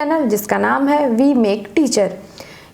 Channel जिसका नाम है वी मेक टीचर।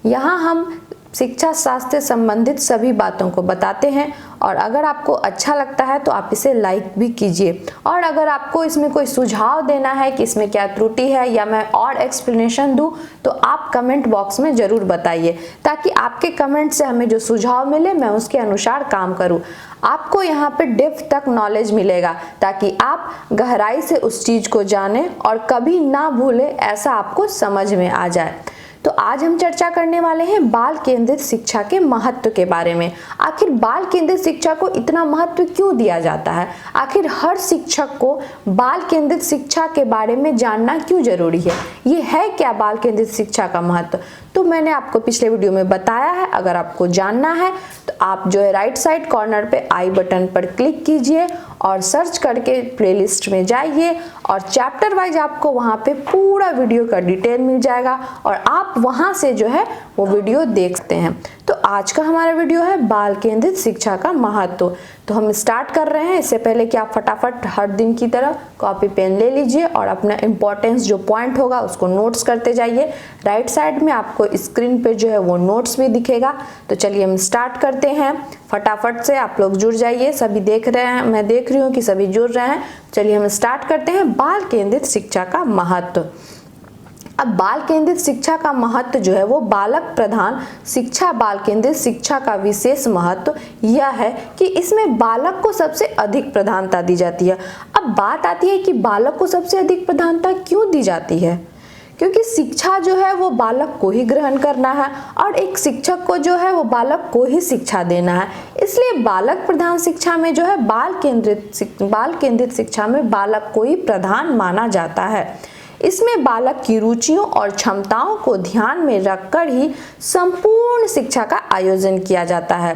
यहाँ हम शिक्षा शास्त्र से संबंधित सभी बातों को बताते हैं और अगर आपको अच्छा लगता है तो आप इसे लाइक भी कीजिए। और अगर आपको इसमें कोई सुझाव देना है कि इसमें क्या त्रुटि है या मैं और एक्सप्लेनेशन दूं तो आप कमेंट बॉक्स में ज़रूर बताइए, ताकि आपके कमेंट से हमें जो सुझाव मिले मैं उसके अनुसार काम करूं। आपको यहाँ पे डेप्थ तक नॉलेज मिलेगा ताकि आप गहराई से उस चीज़ को जानें और कभी ना भूलें, ऐसा आपको समझ में आ जाए। तो आज हम चर्चा करने वाले हैं बाल केंद्रित शिक्षा के महत्व के बारे में। आखिर बाल केंद्रित शिक्षा को इतना महत्व क्यों दिया जाता है? आखिर हर शिक्षक को बाल केंद्रित शिक्षा के बारे में जानना क्यों जरूरी है? ये है क्या बाल केंद्रित शिक्षा का महत्व? तो मैंने आपको पिछले वीडियो में बताया है। अगर आपको जानना है तो आप जो है राइट साइड कॉर्नर पे आई बटन पर क्लिक कीजिए और सर्च करके प्लेलिस्ट में जाइए और चैप्टर वाइज आपको वहाँ पे पूरा वीडियो का डिटेल मिल जाएगा और आप वहाँ से जो है वो वीडियो देख सकते हैं। तो आज का हमारा वीडियो है बाल केंद्रित शिक्षा का महत्व। तो हम स्टार्ट कर रहे हैं। इससे पहले कि आप फटाफट हर दिन की तरह कॉपी पेन ले लीजिए और अपना इम्पोर्टेंस जो पॉइंट होगा उसको नोट्स करते जाइए। राइट साइड में आपको स्क्रीन पे जो है वो नोट्स भी दिखेगा। तो चलिए हम स्टार्ट करते हैं। फटाफट से आप लोग जुड़ जाइए। सभी देख रहे हैं, मैं देख रही हूँ कि सभी जुड़ रहे हैं। चलिए हम स्टार्ट करते हैं बाल केंद्रित शिक्षा का महत्व। अब बाल केंद्रित शिक्षा का महत्व जो है वो बालक प्रधान शिक्षा, बाल केंद्रित शिक्षा का विशेष महत्व यह है कि इसमें बालक को सबसे अधिक प्रधानता दी जाती है। अब बात आती है कि बालक को सबसे अधिक प्रधानता क्यों दी जाती है? क्योंकि शिक्षा जो है वो बालक को ही ग्रहण करना है और एक शिक्षक को जो है वो बालक को ही शिक्षा देना है। इसलिए बालक प्रधान शिक्षा में जो है बाल केंद्रित शिक्षा में बालक को ही प्रधान माना जाता है। इसमें बालक की रुचियों और क्षमताओं को ध्यान में रखकर ही संपूर्ण शिक्षा का आयोजन किया जाता है।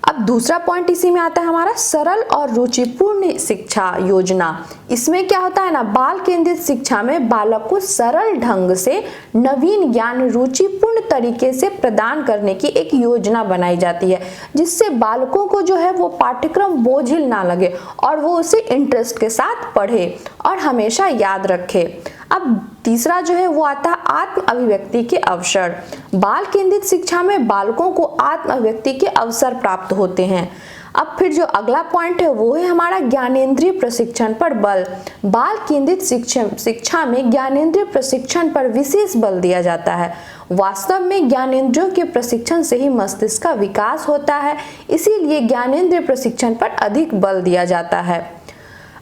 अब दूसरा पॉइंट इसी में आता है हमारा सरल और रुचिपूर्ण शिक्षा योजना। इसमें क्या होता है ना, बाल केंद्रित शिक्षा में बालक को सरल ढंग से नवीन ज्ञान रुचिपूर्ण तरीके से प्रदान करने की एक योजना बनाई जाती है, जिससे बालकों को जो है वो पाठ्यक्रम बोझिल ना लगे और वो उसे इंटरेस्ट के साथ पढ़े और हमेशा याद रखे। अब तीसरा जो है वो आता है आत्म अभिव्यक्ति के अवसर। बाल केंद्रित शिक्षा में बालकों को आत्म अभिव्यक्ति के अवसर प्राप्त होते हैं। अब फिर जो अगला पॉइंट है वो है हमारा ज्ञानेंद्रिय प्रशिक्षण पर बल। बाल केंद्रित शिक्षा में ज्ञानेंद्रिय प्रशिक्षण पर विशेष बल दिया जाता है। वास्तव में ज्ञानेंद्रियों के प्रशिक्षण से ही मस्तिष्क का विकास होता है, इसीलिए ज्ञानेंद्रिय प्रशिक्षण पर अधिक बल दिया जाता है।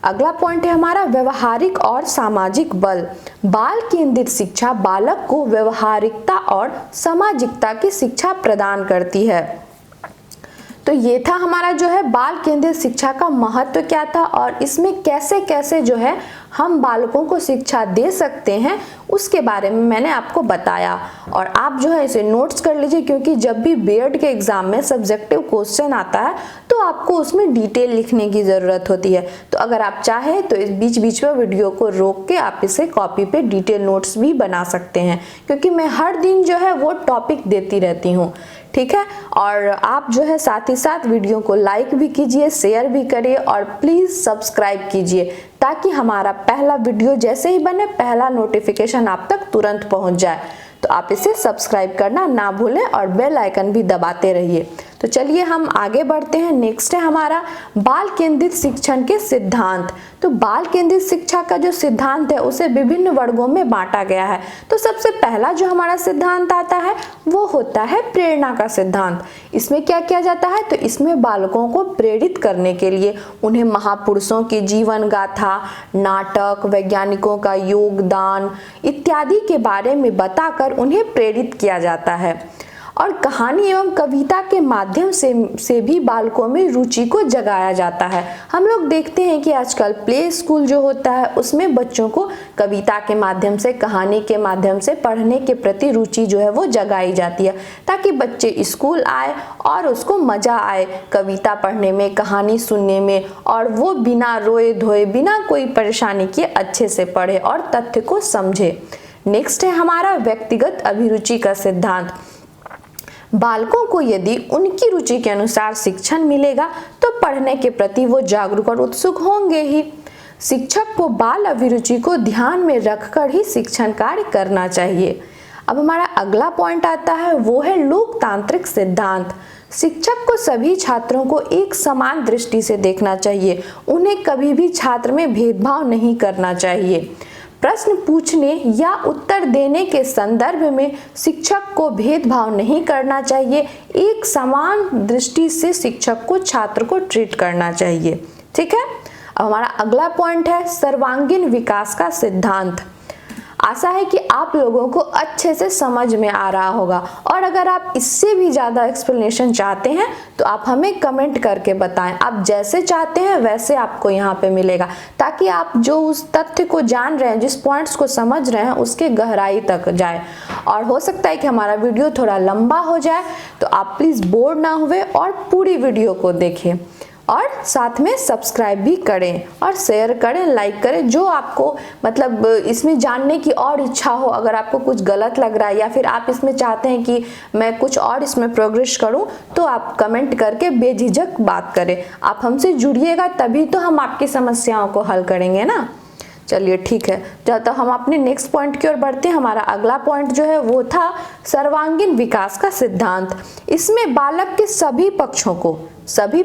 अगला पॉइंट है हमारा व्यवहारिक और सामाजिक बल। बाल केंद्रित शिक्षा बालक को व्यवहारिकता और सामाजिकता की शिक्षा प्रदान करती है। तो ये था हमारा जो है बाल केंद्रित शिक्षा का महत्व क्या था और इसमें कैसे कैसे जो है हम बालकों को शिक्षा दे सकते हैं उसके बारे में मैंने आपको बताया। और आप जो है इसे नोट्स कर लीजिए, क्योंकि जब भी बीएड के एग्जाम में सब्जेक्टिव क्वेश्चन आता है तो आपको उसमें डिटेल लिखने की ज़रूरत होती है। तो अगर आप चाहें तो इस बीच बीच में वीडियो को रोक के आप इसे कॉपी पे डिटेल नोट्स भी बना सकते हैं, क्योंकि मैं हर दिन जो है वो टॉपिक देती रहती हूँ। ठीक है, और आप जो है साथ ही साथ वीडियो को लाइक भी कीजिए, शेयर भी करिए और प्लीज़ सब्सक्राइब कीजिए, ताकि हमारा पहला वीडियो जैसे ही बने पहला नोटिफिकेशन आप तक तुरंत पहुंच जाए। तो आप इसे सब्सक्राइब करना ना भूलें और बेल आइकन भी दबाते रहिए। तो चलिए हम आगे बढ़ते हैं। नेक्स्ट है हमारा बाल केंद्रित शिक्षण के सिद्धांत। तो बाल केंद्रित शिक्षा का जो सिद्धांत है उसे विभिन्न वर्गों में बांटा गया है। तो सबसे पहला जो हमारा सिद्धांत आता है वो होता है प्रेरणा का सिद्धांत। इसमें क्या किया जाता है, तो इसमें बालकों को प्रेरित करने के लिए उन्हें महापुरुषों की जीवन गाथा, नाटक, वैज्ञानिकों का योगदान इत्यादि के बारे में बताकर उन्हें प्रेरित किया जाता है। और कहानी एवं कविता के माध्यम से भी बालकों में रुचि को जगाया जाता है। हम लोग देखते हैं कि आजकल प्ले स्कूल जो होता है उसमें बच्चों को कविता के माध्यम से, कहानी के माध्यम से पढ़ने के प्रति रुचि जो है वो जगाई जाती है, ताकि बच्चे स्कूल आए और उसको मज़ा आए कविता पढ़ने में, कहानी सुनने में, और वो बिना रोए धोए, बिना कोई परेशानी किए अच्छे से पढ़े और तथ्य को समझे। नेक्स्ट है हमारा व्यक्तिगत अभिरुचि का सिद्धांत। बालकों को यदि उनकी रुचि के अनुसार शिक्षण मिलेगा तो पढ़ने के प्रति वो जागरूक और उत्सुक होंगे ही। शिक्षक को बाल अभिरुचि को ध्यान में रखकर ही शिक्षण कार्य करना चाहिए। अब हमारा अगला पॉइंट आता है, वो है लोकतांत्रिक सिद्धांत। शिक्षक को सभी छात्रों को एक समान दृष्टि से देखना चाहिए, उन्हें कभी भी छात्र में भेदभाव नहीं करना चाहिए। प्रश्न पूछने या उत्तर देने के संदर्भ में शिक्षक को भेदभाव नहीं करना चाहिए, एक समान दृष्टि से शिक्षक को छात्र को ट्रीट करना चाहिए। ठीक है। अब हमारा अगला पॉइंट है सर्वांगीण विकास का सिद्धांत। आशा है कि आप लोगों को अच्छे से समझ में आ रहा होगा, और अगर आप इससे भी ज़्यादा एक्सप्लेनेशन चाहते हैं तो आप हमें कमेंट करके बताएं। आप जैसे चाहते हैं वैसे आपको यहाँ पे मिलेगा, ताकि आप जो उस तथ्य को जान रहे हैं, जिस पॉइंट्स को समझ रहे हैं, उसके गहराई तक जाए। और हो सकता है कि हमारा वीडियो थोड़ा लंबा हो जाए, तो आप प्लीज़ बोर ना हुए और पूरी वीडियो को देखें, और साथ में सब्सक्राइब भी करें और शेयर करें, लाइक करें। जो आपको मतलब इसमें जानने की और इच्छा हो, अगर आपको कुछ गलत लग रहा है या फिर आप इसमें चाहते हैं कि मैं कुछ और इसमें प्रोग्रेस करूं, तो आप कमेंट करके बेझिझक बात करें। आप हमसे जुड़िएगा तभी तो हम आपकी समस्याओं को हल करेंगे ना। चलिए ठीक है, तो हम अपने नेक्स्ट पॉइंट की ओर बढ़ते हैं। हमारा अगला पॉइंट जो है वो था सर्वांगीण विकास का सिद्धांत। इसमें बालक के सभी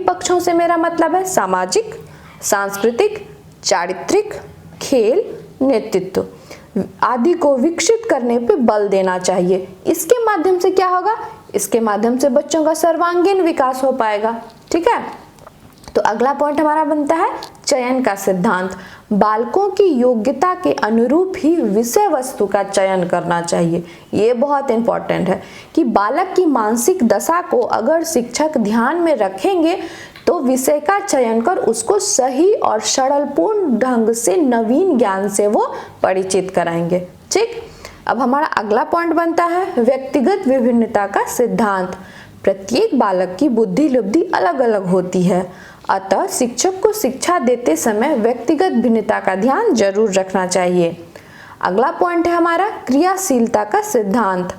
पक्षों से मेरा मतलब है सामाजिक, सांस्कृतिक, चारित्रिक, खेल, नेतृत्व आदि को विकसित करने पे बल देना चाहिए। इसके माध्यम से क्या होगा? इसके माध्यम से बच्चों का सर्वांगीण विकास हो पाएगा। ठीक है। तो अगला पॉइंट हमारा बनता है चयन का सिद्धांत। बालकों की योग्यता के अनुरूप ही विषय वस्तु का चयन करना चाहिए। ये बहुत इंपॉर्टेंट है कि बालक की मानसिक दशा को अगर शिक्षक ध्यान में रखेंगे तो विषय का चयन कर उसको सही और सरलपूर्ण ढंग से नवीन ज्ञान से वो परिचित कराएंगे। ठीक। अब हमारा अगला पॉइंट बनता है व्यक्तिगत विभिन्नता का सिद्धांत। प्रत्येक बालक की बुद्धि लब्धि अलग अलग होती है, अतः शिक्षक को शिक्षा देते समय व्यक्तिगत भिन्नता का ध्यान जरूर रखना चाहिए। अगला पॉइंट है हमारा क्रियाशीलता का सिद्धांत।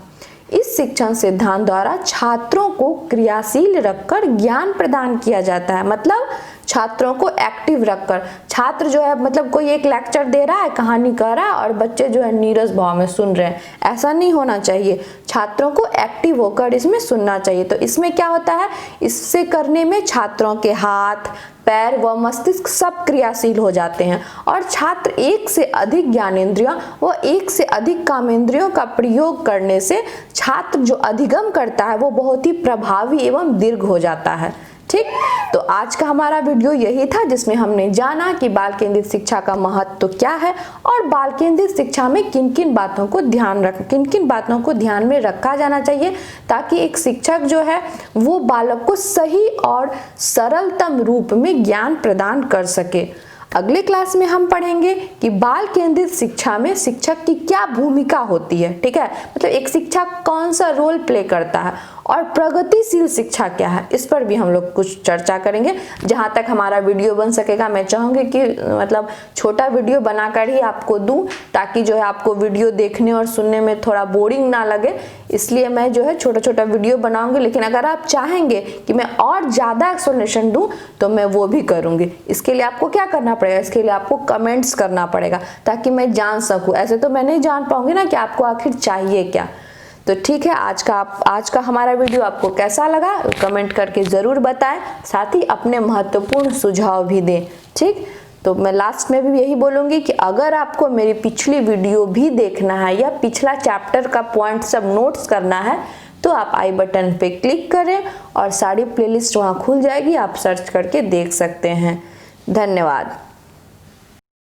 इस शिक्षण सिद्धांत द्वारा छात्रों को क्रियाशील रखकर ज्ञान प्रदान किया जाता है। मतलब छात्रों को एक्टिव रखकर, छात्र जो है मतलब कोई एक लेक्चर दे रहा है, कहानी कह रहा है और बच्चे जो है नीरस भाव में सुन रहे हैं, ऐसा नहीं होना चाहिए। छात्रों को एक्टिव होकर इसमें सुनना चाहिए। तो इसमें क्या होता है, इससे करने में छात्रों के हाथ, पैर व मस्तिष्क सब क्रियाशील हो जाते हैं, और छात्र एक से अधिक ज्ञानेंद्रियों व एक से अधिक कामेंद्रियों का प्रयोग करने से छात्र जो अधिगम करता है वो बहुत ही प्रभावी एवं दीर्घ हो जाता है। ठीक। तो आज का हमारा वीडियो यही था, जिसमें हमने जाना कि बाल केंद्रित शिक्षा का महत्व क्या है और बाल केंद्रित शिक्षा में किन किन बातों को ध्यान में रखा जाना चाहिए, ताकि एक शिक्षक जो है वो बालक को सही और सरलतम रूप में ज्ञान प्रदान कर सके। अगले क्लास में हम पढ़ेंगे कि बाल केंद्रित शिक्षा में शिक्षक की क्या भूमिका होती है। ठीक है, मतलब एक शिक्षक कौन सा रोल प्ले करता है, और प्रगतिशील शिक्षा क्या है, इस पर भी हम लोग कुछ चर्चा करेंगे। जहां तक हमारा वीडियो बन सकेगा, मैं चाहूंगी कि मतलब छोटा वीडियो बनाकर ही आपको दूं, ताकि जो है आपको वीडियो देखने और सुनने में थोड़ा बोरिंग ना लगे। इसलिए मैं जो है छोटा छोटा वीडियो बनाऊंगी। लेकिन अगर आप चाहेंगे कि मैं और ज़्यादा एक्सप्लेनेशन दूं तो मैं वो भी करूंगी। इसके लिए आपको क्या करना पड़ेगा, इसके लिए आपको कमेंट्स करना पड़ेगा, ताकि मैं जान सकूं। ऐसे तो मैं नहीं जान पाऊंगी ना कि आपको आखिर चाहिए क्या। तो ठीक है, आज का हमारा वीडियो आपको कैसा लगा कमेंट करके ज़रूर बताएं, साथ ही अपने महत्वपूर्ण सुझाव भी दें। ठीक। तो मैं लास्ट में भी यही बोलूँगी कि अगर आपको मेरी पिछली वीडियो भी देखना है या पिछला चैप्टर का पॉइंट सब नोट्स करना है, तो आप आई बटन पे क्लिक करें और सारी प्लेलिस्ट वहाँ खुल जाएगी, आप सर्च करके देख सकते हैं। धन्यवाद।